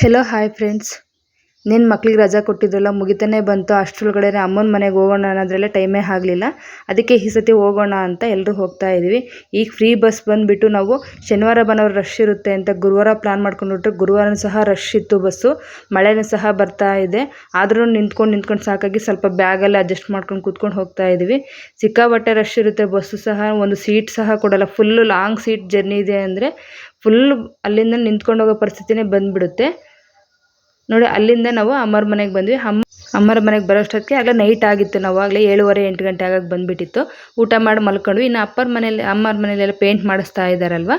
Hello hi friends. ನಿನ್ನ ಮಕ್ಳಿಗೆ ರಜಾ ಕೊಟ್ಟಿದ್ರಲ್ಲ, ಮುಗಿತಾನೆ ಬಂತು. ಅಷ್ಟರೊಳಗಡೆ ಅಮ್ಮನ ಮನೆಗೆ ಹೋಗೋಣ ಅನ್ನೋದ್ರಲ್ಲೇ ಟೈಮೇ ಆಗಲಿಲ್ಲ. ಅದಕ್ಕೆ ಈ ಸತಿ ಹೋಗೋಣ ಅಂತ ಎಲ್ಲರೂ ಹೋಗ್ತಾ ಇದ್ದೀವಿ. ಈಗ ಫ್ರೀ ಬಸ್ ಬಂದುಬಿಟ್ಟು ನಾವು ಶನಿವಾರ ಭಾನುವಾರ ರಶ್ ಇರುತ್ತೆ ಅಂತ ಗುರುವಾರ ಪ್ಲ್ಯಾನ್ ಮಾಡ್ಕೊಂಡ್ಬಿಟ್ರೆ ಗುರುವಾರ ಸಹ ರಶ್ ಇತ್ತು ಬಸ್ಸು. ಮಳೆನೂ ಸಹ ಬರ್ತಾ ಇದೆ. ಆದರೂ ನಿಂತ್ಕೊಂಡು ಸಾಕಾಗಿ ಸ್ವಲ್ಪ ಬ್ಯಾಗಲ್ಲಿ ಅಡ್ಜಸ್ಟ್ ಮಾಡ್ಕೊಂಡು ಕೂತ್ಕೊಂಡು ಹೋಗ್ತಾ ಇದ್ದೀವಿ. ಸಿಕ್ಕಾಪಟ್ಟೆ ರಶ್ ಇರುತ್ತೆ. ಬಸ್ಸು ಸಹ ಒಂದು ಸೀಟ್ ಸಹ ಕೊಡಲ್ಲ. ಫುಲ್ಲು ಲಾಂಗ್ ಸೀಟ್ ಜರ್ನಿ ಇದೆ ಅಂದರೆ ಫುಲ್ಲು ಅಲ್ಲಿಂದ ನಿಂತ್ಕೊಂಡು ಹೋಗೋ ಪರಿಸ್ಥಿತಿನೇ ಬಂದುಬಿಡುತ್ತೆ ನೋಡಿ. ಅಲ್ಲಿಂದ ನಾವು ಅಮ್ಮರ ಮನೆಗೆ ಬಂದ್ವಿ. ಅಮ್ಮರ ಮನೆಗೆ ಬರೋಷ್ಟೊತ್ತಿಗೆ ಆಗಲೇ ನೈಟ್ ಆಗಿತ್ತು. ನಾವು ಆಗಲೇ 7:30 8 ಗಂಟೆ ಆಗೋಕ್ಕೆ ಬಂದುಬಿಟ್ಟಿತ್ತು. ಊಟ ಮಾಡಿ ಮಲ್ಕೊಂಡ್ವಿ. ಇನ್ನು ಅಮ್ಮರ ಮನೇಲೆಲ್ಲ ಪೇಂಟ್ ಮಾಡಿಸ್ತಾ ಇದ್ದಾರಲ್ವ,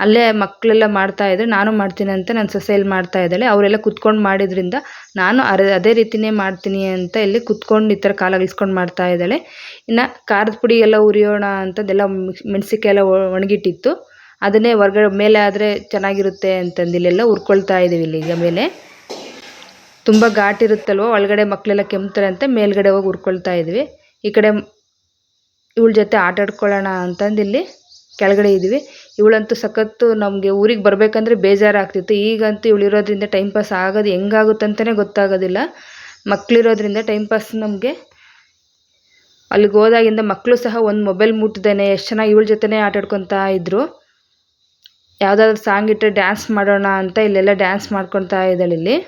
ಅಲ್ಲೇ ಮಕ್ಕಳೆಲ್ಲ ಮಾಡ್ತಾಯಿದ್ರು. ನಾನು ಮಾಡ್ತೀನಿ ಅಂತ ನನ್ನ ಸೊಸೆಯಲ್ಲಿ ಮಾಡ್ತಾ ಇದ್ದಾಳೆ. ಅವರೆಲ್ಲ ಕುತ್ಕೊಂಡು ಮಾಡಿದ್ರಿಂದ ನಾನು ಅದೇ ರೀತಿಯೇ ಮಾಡ್ತೀನಿ ಅಂತ ಇಲ್ಲಿ ಕುತ್ಕೊಂಡು ಈ ಥರ ಕಾಲ ಇಳಿಸ್ಕೊಂಡು ಮಾಡ್ತಾ ಇದ್ದಾಳೆ. ಇನ್ನು ಖಾರದ ಪುಡಿ ಎಲ್ಲ ಉರಿಯೋಣ ಅಂತಂದೆಲ್ಲ ಮೆಣಸಿನ್ಕಾಯಿ ಎಲ್ಲ ಒಣಗಿಟ್ಟಿತ್ತು. ಅದನ್ನೇ ಹೊರಗಡೆ ಮೇಲೆ ಆದರೆ ಚೆನ್ನಾಗಿರುತ್ತೆ ಅಂತಂದು ಇಲ್ಲೆಲ್ಲ ಹುರ್ಕೊಳ್ತಾ ಇದ್ದೀವಿ. ಇಲ್ಲಿಗ ಮೇಲೆ ತುಂಬ ಘಾಟ್ ಇರುತ್ತಲ್ವ, ಒಳಗಡೆ ಮಕ್ಕಳೆಲ್ಲ ಕೆಮ್ತಾರೆ ಅಂತ ಮೇಲ್ಗಡೆ ಹೋಗಿ ಹುರ್ಕೊಳ್ತಾ ಇದ್ವಿ. ಈ ಕಡೆ ಇವಳ ಜೊತೆ ಆಟ ಆಡ್ಕೊಳ್ಳೋಣ ಅಂತಂದು ಇಲ್ಲಿ ಕೆಳಗಡೆ ಇದ್ವಿ. ಇವಳಂತೂ ಸಖತ್ತು ನಮಗೆ ಊರಿಗೆ ಬರಬೇಕಂದ್ರೆ ಬೇಜಾರಾಗ್ತಿತ್ತು. ಈಗಂತೂ ಇವಳಿರೋದ್ರಿಂದ ಟೈಮ್ ಪಾಸ್ ಆಗೋದು ಹೆಂಗಾಗುತ್ತಂತಲೇ ಗೊತ್ತಾಗೋದಿಲ್ಲ. ಮಕ್ಕಳಿರೋದ್ರಿಂದ ಟೈಮ್ ಪಾಸ್ ನಮಗೆ. ಅಲ್ಲಿಗೆ ಹೋದಾಗಿಂದ ಮಕ್ಕಳು ಸಹ ಒಂದು ಮೊಬೈಲ್ ಮುಟ್ಟಿದ್ದೇನೆ ಎಷ್ಟು ಚೆನ್ನಾಗಿ ಇವಳ ಜೊತೆನೇ ಆಟ ಆಡ್ಕೊತಾ ಇದ್ದರು. ಯಾವುದಾದ್ರೂ ಸಾಂಗ್ ಇಟ್ಟರೆ ಡ್ಯಾನ್ಸ್ ಮಾಡೋಣ ಅಂತ ಇಲ್ಲೆಲ್ಲ ಡ್ಯಾನ್ಸ್ ಮಾಡ್ಕೊತಾ ಇದ್ದಾಳೆ ಇಲ್ಲಿ.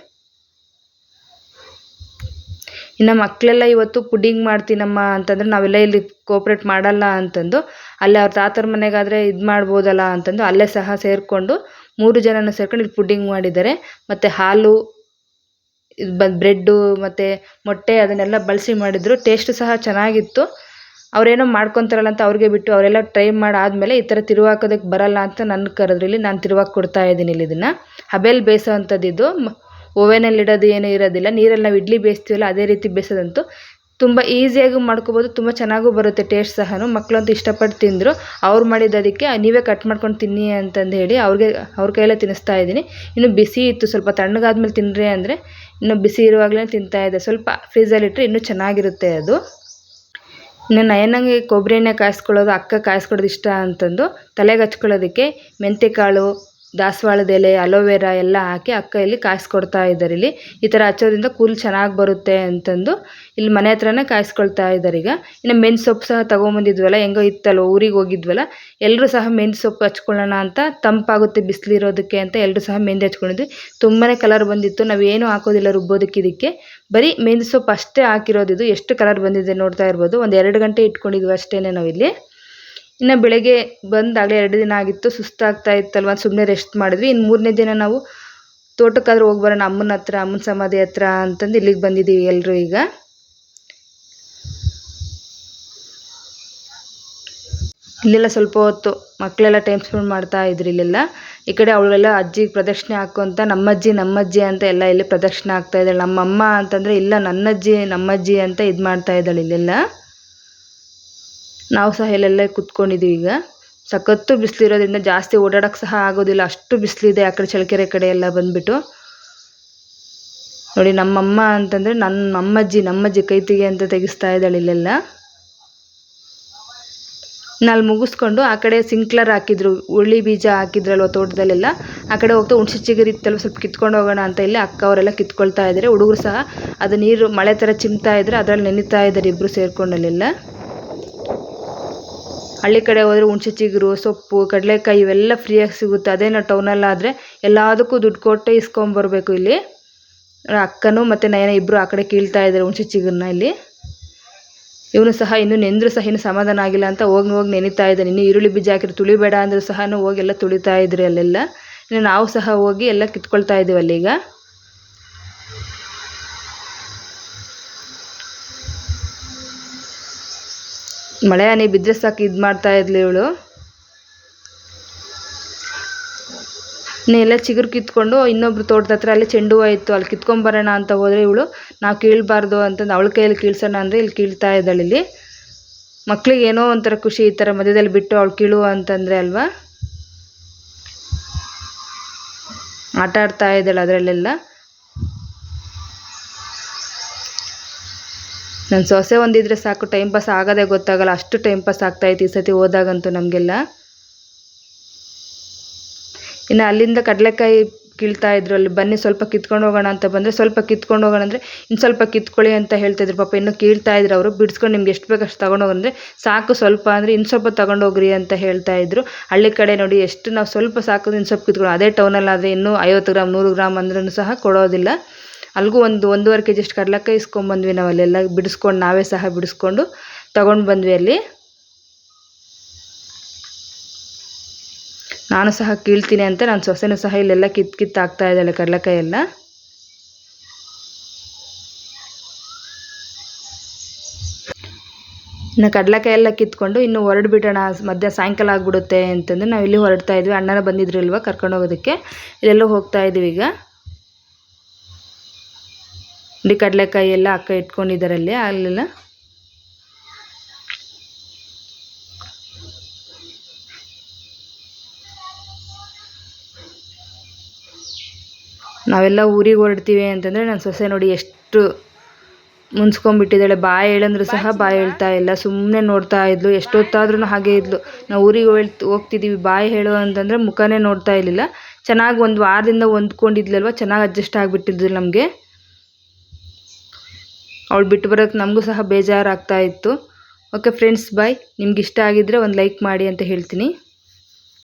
ಇನ್ನು ಮಕ್ಕಳೆಲ್ಲ ಇವತ್ತು ಪುಡ್ಡಿಂಗ್ ಮಾಡ್ತೀನಮ್ಮ ಅಂತಂದ್ರೆ ನಾವೆಲ್ಲ ಇಲ್ಲಿ ಕೋಪ್ರೇಟ್ ಮಾಡಲ್ಲ ಅಂತಂದು ಅಲ್ಲೇ ಅವ್ರ ತಾತರ ಮನೆಗಾದರೆ ಇದು ಮಾಡ್ಬೋದಲ್ಲ ಅಂತಂದು ಅಲ್ಲೇ ಸಹ ಸೇರಿಕೊಂಡು 3 ಜನನ ಸೇರ್ಕೊಂಡು ಇಲ್ಲಿ ಪುಡ್ಡಿಂಗ್ ಮಾಡಿದ್ದಾರೆ. ಮತ್ತು ಹಾಲು, ಬ್ರೆಡ್ಡು ಮತ್ತು ಮೊಟ್ಟೆ ಅದನ್ನೆಲ್ಲ ಬಳಸಿ ಮಾಡಿದರು. ಟೇಸ್ಟು ಸಹ ಚೆನ್ನಾಗಿತ್ತು. ಅವರೇನೋ ಮಾಡ್ಕೊತಾರಲ್ಲ ಅಂತ ಅವ್ರಿಗೆ ಬಿಟ್ಟು ಅವರೆಲ್ಲ ಟ್ರೈ ಮಾಡಾದಮೇಲೆ ಈ ಥರ ತಿರುವಾಕೋದಕ್ಕೆ ಬರಲ್ಲ ಅಂತ ನನ್ನ ಕರೆದ್ರು. ಇಲ್ಲಿ ನಾನು ತಿರುವಾಗಿ ಕೊಡ್ತಾ ಇದ್ದೀನಿ. ಇಲ್ಲಿ ಇದನ್ನು ಹಬೆಲ್ ಬೇಯಿಸೋ ಅಂಥದ್ದಿದ್ದು, ಓವೆನಲ್ಲಿ ಇಡೋದು ಏನೂ ಇರೋದಿಲ್ಲ. ನೀರಲ್ಲಿ ನಾವು ಇಡ್ಲಿ ಬೇಯಿಸ್ತೀವಲ್ಲ ಅದೇ ರೀತಿ ಬೇಯಿಸೋದಂತೂ ತುಂಬ ಈಸಿಯಾಗಿ ಮಾಡ್ಕೋಬೋದು. ತುಂಬ ಚೆನ್ನಾಗೂ ಬರುತ್ತೆ ಟೇಸ್ಟ್ ಸಹ. ಮಕ್ಕಳಂತೂ ಇಷ್ಟಪಟ್ಟು ತಿಂದರು. ಅವ್ರು ಮಾಡಿದ್ದದಕ್ಕೆ ನೀವೇ ಕಟ್ ಮಾಡ್ಕೊಂಡು ತಿನ್ನಿ ಅಂತಂದು ಹೇಳಿ ಅವ್ರ ಕೈಯಲ್ಲೇ ತಿನ್ನಿಸ್ತಾ ಇದ್ದೀನಿ. ಇನ್ನು ಬಿಸಿ ಇತ್ತು, ಸ್ವಲ್ಪ ತಣ್ಣಗಾದ್ಮೇಲೆ ತಿನ್ನಿರಿ ಅಂದರೆ ಇನ್ನು ಬಿಸಿ ಇರುವಾಗಲೇ ತಿಂತಾಯಿದ್ದೆ. ಸ್ವಲ್ಪ ಫ್ರೀಝಲ್ಲಿಟ್ಟರೆ ಇನ್ನೂ ಚೆನ್ನಾಗಿರುತ್ತೆ ಅದು. ಇನ್ನು ನಯನಂಗೆ ಕೊಬ್ಬರಿ ಎಣ್ಣೆ ಕಾಯಿಸ್ಕೊಳ್ಳೋದು, ಅಕ್ಕ ಕಾಯಿಸ್ಕೊಡೋದು ಇಷ್ಟ ಅಂತಂದು ತಲೆಗೆ ಹಚ್ಕೊಳ್ಳೋದಕ್ಕೆ ಮೆಂತ್ಯಕಾಳು, ದಾಸವಾಳದ ಎಲೆ, ಅಲೋವೆರಾ ಎಲ್ಲ ಹಾಕಿ ಅಕ್ಕ ಇಲ್ಲಿ ಕಾಯಿಸ್ಕೊಡ್ತಾ ಇದ್ದಾರೆ. ಇಲ್ಲಿ ಈ ಥರ ಹಚ್ಚೋದ್ರಿಂದ ಕೂದಲು ಚೆನ್ನಾಗಿ ಬರುತ್ತೆ ಅಂತಂದು ಇಲ್ಲಿ ಮನೆ ಹತ್ರನೇ ಕಾಯಿಸ್ಕೊಳ್ತಾ ಇದ್ದಾರೆ. ಈಗ ಇನ್ನು ಮೆಂತ್ಯ ಸೊಪ್ಪು ಸಹ ತೊಗೊಂಬಂದಿದ್ವಲ್ಲ, ಹೆಂಗೋ ಇತ್ತಲ್ವ ಊರಿಗೆ ಹೋಗಿದ್ವಲ್ಲ, ಎಲ್ಲರೂ ಸಹ ಮೆಂತ್ಯ ಸೊಪ್ಪು ಹಚ್ಕೊಳ್ಳೋಣ ಅಂತ, ತಂಪಾಗುತ್ತೆ ಬಿಸಿಲಿರೋದಕ್ಕೆ ಅಂತ ಎಲ್ಲರೂ ಸಹ ಮೆಂತ್ಯ ಹಚ್ಕೊಂಡಿದ್ವಿ. ತುಂಬಾ ಕಲರ್ ಬಂದಿತ್ತು. ನಾವೇನು ಹಾಕೋದಿಲ್ಲ ರುಬ್ಬೋದಕ್ಕೆ. ಇದಕ್ಕೆ ಬರೀ ಮೆಂತ್ಯ ಸೊಪ್ಪು ಅಷ್ಟೇ ಹಾಕಿರೋದು. ಇದು ಎಷ್ಟು ಕಲರ್ ಬಂದಿದೆ ನೋಡ್ತಾ ಇರ್ಬೋದು. ಒಂದು 2 ಗಂಟೆ ಇಟ್ಕೊಂಡಿದ್ವಿ ಅಷ್ಟೇ ನಾವಿಲ್ಲಿ. ಇನ್ನು ಬೆಳಗ್ಗೆ ಬಂದಾಗಲೇ 2 ದಿನ ಆಗಿತ್ತು, ಸುಸ್ತಾಗ್ತಾ ಇತ್ತಲ್ವ, ಸುಮ್ಮನೆ ರೆಸ್ಟ್ ಮಾಡಿದ್ವಿ. ಇನ್ನು 3ನೇ ದಿನ ನಾವು ತೋಟಕ್ಕಾದ್ರೂ ಹೋಗಿ ಬರೋಣ ಅಮ್ಮನ ಹತ್ರ, ಅಮ್ಮನ ಸಮಾಧಿ ಹತ್ರ ಅಂತಂದು ಇಲ್ಲಿಗೆ ಬಂದಿದ್ದೀವಿ ಎಲ್ಲರೂ. ಈಗ ಇಲ್ಲೆಲ್ಲ ಸ್ವಲ್ಪ ಹೊತ್ತು ಮಕ್ಕಳೆಲ್ಲ ಟೈಮ್ ಸ್ಪೆಂಡ್ ಮಾಡ್ತಾ ಇದ್ರು ಇಲ್ಲೆಲ್ಲ. ಈ ಕಡೆ ಅವಳೆಲ್ಲ ಅಜ್ಜಿಗೆ ಪ್ರದಕ್ಷಿಣೆ ಹಾಕುವಂತ ನಮ್ಮಜ್ಜಿ ಅಂತ ಎಲ್ಲ ಇಲ್ಲಿ ಪ್ರದಕ್ಷಿಣೆ ಆಗ್ತಾ ಇದ್ದಾಳೆ. ನಮ್ಮಮ್ಮ ಅಂತಂದರೆ ಇಲ್ಲ ನಮ್ಮಜ್ಜಿ ಅಂತ ಇದು ಮಾಡ್ತಾ ಇದ್ದಾಳೆ ಇಲ್ಲೆಲ್ಲ. ನಾವು ಸಹ ಇಲ್ಲೆಲ್ಲ ಕುತ್ಕೊಂಡಿದ್ದೀವಿ. ಈಗ ಸಖತ್ತು ಬಿಸಿಲಿರೋದ್ರಿಂದ ಜಾಸ್ತಿ ಓಡಾಡೋಕ್ಕೆ ಸಹ ಆಗೋದಿಲ್ಲ, ಅಷ್ಟು ಬಿಸಿಲಿದೆ. ಆ ಕಡೆ ಚಳ್ಳಕೆರೆ ಕಡೆ ಎಲ್ಲ ಬಂದುಬಿಟ್ಟು ನೋಡಿ. ನಮ್ಮಮ್ಮ ಅಂತಂದರೆ ನಮ್ಮಜ್ಜಿ ಕೈತಿಗೆ ಅಂತ ತೆಗಿಸ್ತಾ ಇದ್ದಾಳೆ ಇಲ್ಲೆಲ್ಲ. ಅಲ್ಲಿ ಮುಗಿಸ್ಕೊಂಡು ಆ ಕಡೆ ಸಿಂಕ್ಲರ್ ಹಾಕಿದ್ರು, ಉಳ್ಳಿ ಬೀಜ ಹಾಕಿದ್ರಲ್ವ ತೋಟದಲ್ಲೆಲ್ಲ, ಆ ಕಡೆ ಹೋಗ್ತಾ ಹುಣಸೆ ಚಿಗುರು ಇತ್ತಲ್ವ, ಸ್ವಲ್ಪ ಕಿತ್ಕೊಂಡು ಹೋಗೋಣ ಅಂತ ಇಲ್ಲಿ ಅಕ್ಕ ಅವರೆಲ್ಲ ಕಿತ್ಕೊಳ್ತಾ ಇದ್ದಾರೆ. ಹುಡುಗರು ಸಹ ಅದು ನೀರು ಮಳೆ ಥರ ಚಿಮ್ತಾ ಇದ್ರೆ ಅದರಲ್ಲಿ ನೆನೀತಾ ಇದ್ದಾರೆ ಇಬ್ಬರು ಸೇರ್ಕೊಂಡಲ್ಲೆಲ್ಲ. ಹಳ್ಳಿ ಕಡೆ ಹೋದರೆ ಹುಣಸೆ ಚಿಗುರು, ಸೊಪ್ಪು, ಕಡಲೆಕಾಯಿ ಇವೆಲ್ಲ ಫ್ರೀಯಾಗಿ ಸಿಗುತ್ತೆ. ಅದೇ ನಾವು ಟೌನಲ್ಲಾದರೆ ಎಲ್ಲದಕ್ಕೂ ದುಡ್ಡು ಕೊಟ್ಟೆ ಇಸ್ಕೊಂಬರ್ಬೇಕು. ಇಲ್ಲಿ ಅಕ್ಕನೂ ಮತ್ತು ನಯನ ಇಬ್ಬರು ಆ ಕಡೆ ಕೀಳ್ತಾ ಇದ್ದಾರೆ ಹುಣಸೆ ಚಿಗುರನ್ನ. ಇಲ್ಲಿ ಇವನು ಸಹ ಇನ್ನೂ ನೆಂದರೂ ಸಹ ಇನ್ನೂ ಸಮಾಧಾನ ಆಗಿಲ್ಲ ಅಂತ ಹೋಗಿ ನೆನೀತಾ ಇದ್ದಾನೆ. ಇನ್ನೂ ಈರುಳ್ಳಿ ಬೀಜ ಹಾಕಿದ್ರು ತುಳಿಬೇಡ ಅಂದರೂ ಸಹ ಹೋಗಿ ಎಲ್ಲ ತುಳಿತಾ ಇದ್ರು ಅಲ್ಲೆಲ್ಲ. ಇನ್ನು ನಾವು ಸಹ ಹೋಗಿ ಎಲ್ಲ ಕಿತ್ಕೊಳ್ತಾ ಇದ್ದೀವಿ ಅಲ್ಲೀಗ. ಮಳೆ ಹನಿ ಬಿದ್ದರೆ ಸಾಕು ಇದು ಮಾಡ್ತಾ ಇದ್ಲು ಇವಳು. ಎಲ್ಲ ಚಿಗುರು ಕಿತ್ಕೊಂಡು ಇನ್ನೊಬ್ರು ತೋಟದ ಹತ್ರ ಅಲ್ಲಿ ಚೆಂಡು ಹೂವು ಇತ್ತು, ಅಲ್ಲಿ ಕಿತ್ಕೊಂಬರೋಣ ಅಂತ ಹೋದರೆ ಇವಳು ನಾವು ಕೀಳಬಾರ್ದು ಅಂತಂದು ಅವಳ ಕೈಯಲ್ಲಿ ಕೀಳ್ಸೋಣ ಅಂದರೆ ಇಲ್ಲಿ ಕೀಳ್ತಾ ಇದ್ದಾಳೆ. ಇಲ್ಲಿ ಮಕ್ಳಿಗೆ ಏನೋ ಒಂಥರ ಖುಷಿ, ಈ ಥರ ಮಧ್ಯದಲ್ಲಿ ಬಿಟ್ಟು ಅವಳು ಕೀಳು ಅಂತಂದರೆ ಅಲ್ವಾ. ಆಟ ಆಡ್ತಾ ಇದ್ದಾಳೆ ಅದರಲ್ಲೆಲ್ಲ. ನನ್ನ ಸೊಸೆ ಒಂದಿದ್ರೆ ಸಾಕು, ಟೈಮ್ ಪಾಸ್ ಆಗೋದೇ ಗೊತ್ತಾಗಲ್ಲ, ಅಷ್ಟು ಟೈಮ್ ಪಾಸ್ ಆಗ್ತಾಯಿತ್ತು ಈ ಸತಿ ಹೋದಾಗಂತೂ ನಮಗೆಲ್ಲ. ಇನ್ನು ಅಲ್ಲಿಂದ ಕೀಳ್ತಾ ಇದ್ರು. ಅಲ್ಲಿ ಬನ್ನಿ ಸ್ವಲ್ಪ ಕಿತ್ಕೊಂಡು ಹೋಗೋಣ ಅಂತ ಬಂದರೆ ಸ್ವಲ್ಪ ಕಿತ್ಕೊಂಡು ಹೋಗೋಣ ಅಂದರೆ ಇನ್ನು ಸ್ವಲ್ಪ ಕಿತ್ಕೊಳ್ಳಿ ಅಂತ ಹೇಳ್ತಾಯಿದ್ರು. ಪಾಪ ಇನ್ನೂ ಕೀಳ್ತಾ ಇದ್ರು ಅವರು. ಬಿಡಿಸ್ಕೊಂಡು ನಿಮ್ಗೆ ಎಷ್ಟು ಬೇಕು ಅಷ್ಟು ತೊಗೊಂಡೋಗಂದರೆ ಸಾಕು, ಸ್ವಲ್ಪ ಅಂದರೆ ಇನ್ನು ಸ್ವಲ್ಪ ತೊಗೊಂಡೋಗ್ರಿ ಅಂತ ಹೇಳ್ತಾಯಿದ್ರು. ಹಳ್ಳಿ ಕಡೆ ನೋಡಿ ಎಷ್ಟು ನಾವು ಸ್ವಲ್ಪ ಸಾಕಿದ್ರೆ ಇನ್ನು ಸ್ವಲ್ಪ ಕಿತ್ಕೊಳ್ಳೋ, ಅದೇ ಟೌನಲ್ಲಾದರೆ ಇನ್ನೂ 50 ಗ್ರಾಮ್ 100 ಗ್ರಾಮ್ ಅಂದ್ರೂ ಸಹ ಕೊಡೋದಿಲ್ಲ. ಅಲ್ಲಿಗೂ 1.5 kg ಅಷ್ಟು ಕಡಲೆಕಾಯಿ ಇಸ್ಕೊಂಬಂದ್ವಿ ನಾವು. ಅಲ್ಲೆಲ್ಲ ಬಿಡಿಸ್ಕೊಂಡು ನಾವೇ ಸಹ ಬಿಡಿಸ್ಕೊಂಡು ತಗೊಂಡು ಬಂದ್ವಿ. ಅಲ್ಲಿ ನಾನು ಸಹ ಕೀಳ್ತೀನಿ ಅಂತ ನನ್ನ ಸೊಸೆನೂ ಸಹ ಇಲ್ಲೆಲ್ಲ ಕಿತ್ತಾಕ್ತಾ ಇದ್ದಾಳೆ ಕಡಲೆಕಾಯಿ ಎಲ್ಲ. ಇನ್ನು ಕಡಲೆಕಾಯಿ ಎಲ್ಲ ಕಿತ್ಕೊಂಡು ಇನ್ನು ಹೊರಡ್ಬಿಟ್ಟೋಣ, ಸಾಯಂಕಾಲ ಆಗಿಬಿಡುತ್ತೆ ಅಂತಂದು ನಾವು ಇಲ್ಲಿ ಹೊರಡ್ತಾ ಇದ್ವಿ. ಅಣ್ಣನ ಬಂದಿದ್ರಲ್ವ ಕರ್ಕೊಂಡು ಹೋಗೋದಕ್ಕೆ, ಇಲ್ಲೆಲ್ಲೋ ಹೋಗ್ತಾ ಇದ್ವಿ ಈಗ. ಇಲ್ಲಿ ಕಡಲೆಕಾಯಿ ಎಲ್ಲ ಅಕ್ಕ ಇಟ್ಕೊಂಡಿದ್ದಾರೆ ಅಲ್ಲೆಲ್ಲ. ನಾವೆಲ್ಲ ಊರಿಗೆ ಹೊರಡ್ತೀವಿ ಅಂತಂದರೆ ನನ್ನ ಸೊಸೆ ನೋಡಿ ಎಷ್ಟು ಮುನ್ಸ್ಕೊಂಡ್ಬಿಟ್ಟಿದ್ದಾಳೆ. ಬಾಯಿ ಹೇಳಂದ್ರೂ ಸಹ ಬಾಯಿ ಹೇಳ್ತಾ ಇಲ್ಲ, ಸುಮ್ಮನೆ ನೋಡ್ತಾ ಇದ್ಲು. ಎಷ್ಟೊತ್ತಾದ್ರೂ ಹಾಗೆ ಇದ್ಲು. ನಾವು ಊರಿಗೆ ಹೋಗ್ತಿದ್ದೀವಿ ಬಾಯಿ ಹೇಳು ಅಂತಂದರೆ ಮುಖನೇ ನೋಡ್ತಾ ಇರಲಿಲ್ಲ. ಚೆನ್ನಾಗಿ ಒಂದು ವಾರದಿಂದ ಹೊಂದ್ಕೊಂಡಿದ್ಲಲ್ವ, ಚೆನ್ನಾಗಿ ಅಡ್ಜಸ್ಟ್ ಆಗಿಬಿಟ್ಟಿದ್ಲು ನಮಗೆ. ಅವಳು ಬಿಟ್ಟು ಬರೋಕ್ಕೆ ನಮಗೂ ಸಹ ಬೇಜಾರಾಗ್ತಾ ಇತ್ತು. ಓಕೆ ಫ್ರೆಂಡ್ಸ್, ಬಾಯ್. ನಿಮ್ಗೆ ಇಷ್ಟ ಆಗಿದ್ದರೆ ಒಂದು ಲೈಕ್ ಮಾಡಿ ಅಂತ ಹೇಳ್ತೀನಿ.